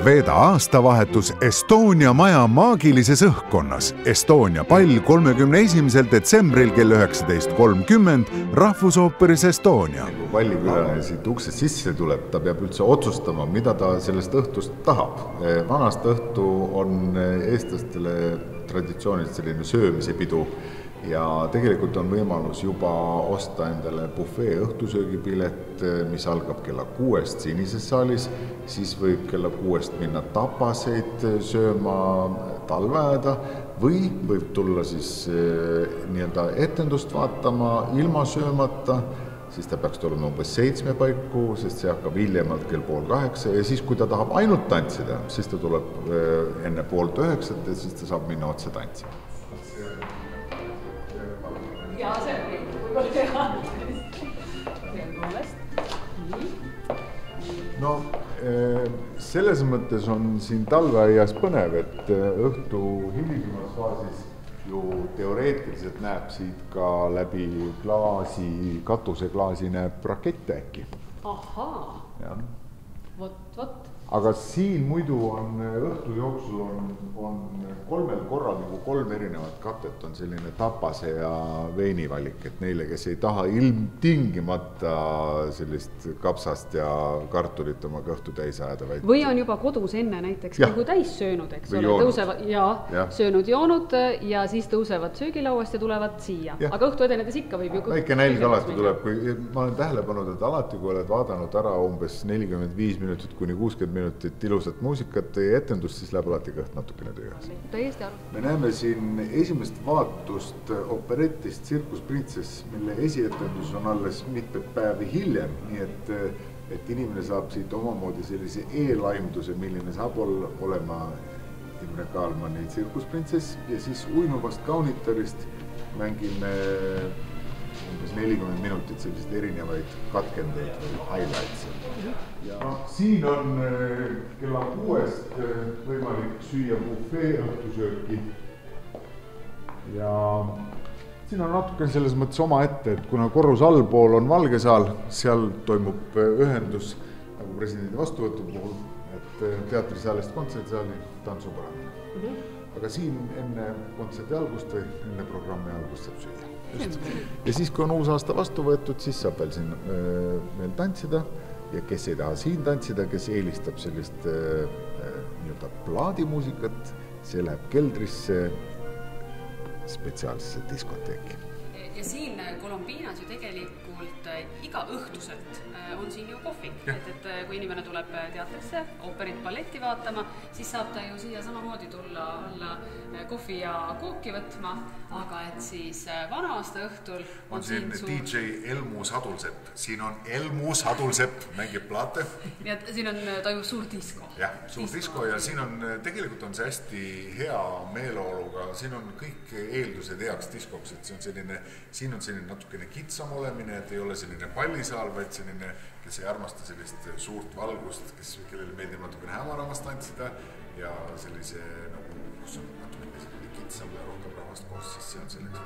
Veeda aastavahetus Estonia maja maagilises õhkkonnas. Estonia pall 31. detsembril kell 19.30 Rahvusooperis Estonia. Kui pallikülaline siit uksest sisse tuleb, ta peab üldse otsustama, mida ta sellest õhtust tahab. Vanast õhtu on eestlastele traditsiooniliselt selline söömise pidu ja tegelikult on võimalus juba osta endale bufee õhtusöögipilet, mis algab kella 6 sinises saalis, siis võib kella 6 minna tapaseid sööma talveaeda või võib tulla siis nii-öelda etendust vaatama ilma söömata, siis ta peaks tulema umbes 7 paiku, sest see hakkab hiljemalt kell 7:30 ja siis, kui ta tahab ainult tantsida, siis ta tuleb enne 8:30 ja siis ta saab minna otse tantsima. Ja see on võib-olla hea. No selles mõttes on siin talveaias põnev, et õhtu hilisemas faasis ju teoreetiliselt näeb siit ka läbi klaasi, katuseklaasi näeb rakette äkki. Ahaa. Ja. Vot. Aga siin muidu on õhtu jooksul on 3 korral nagu 3 erinevat katet, on selline tapase ja veinivalik, et neile, kes ei taha ilmtingimata sellist kapsast ja kartulit oma kõhtu täis ajada. Või on juba kodus enne näiteks nagu täis söönud, eks ole, tõusevad söönud joonud ja siis tõusevad söögilauast ja tulevad siia. Aga õhtu edenedes ikka võib ju... Väike nälg alati tuleb, kui ma olen tähele pannud, et alati, kui oled vaadanud ära umbes 45 minutit kuni 60 minutit ilusat muusikat ja etendust, siis läheb alati kõht natukene tühjaks. Täiesti aru. Me näeme siin esimest vaatust operetist Circus Princess, mille esietendus on alles mitmed päevi hiljem, nii et inimene saab siit omamoodi sellise eelaimduse, milline saab olema Imre Kaalmani Circus Princess ja siis uinuvast kaunitarist mängime umbes 40 minutit selliseid erinevaid katkendeid või highlights. Ja siin on kella 6 võimalik süüa bufee õhtusööki. Ja siin on natuke selles mõttes oma ette, et kuna korrus allpool on Valge saal, seal toimub ühendus nagu presidendi vastuvõtu puhul, et teatrisaalist kontsertsaali tantsupõrandale. Aga siin enne kontserti algust või enne programmi algust saab süüa. Ja siis, kui on uus aasta vastu võetud, siis saab veel siin veel tantsida ja kes ei taha siin tantsida, kes eelistab sellist nii-öelda plaadimuusikat, see läheb keldrisse spetsiaalsesse diskoteeki. Ja siin Colombinas ju tegelikult iga õhtuselt on siin ju kohvi. Et kui inimene tuleb teatrisse, ooperit, balletti vaatama, siis saab ta ju siia samamoodi tulla alla kohvi ja kooki võtma, aga et siis vana aasta õhtul on siin DJ Elmu Sadulsepp. Siin on Elmu Sadulsepp, mängib plaate. Ja siin on toimub suur disko. Jah, suur disko ja siin on, tegelikult on see hästi hea meeleoluga, siin on kõik eeldused heaks diskoks, et siin on selline natukene kitsam olemine, et ei ole selline pallisaal, vaid selline, kes ei armasta sellist suurt valgust, kellele meeldib natukene hämaramast tantsida ja sellise, kus on natukene selline kitsam ja rohkem rahvast koos, siis see on selleks.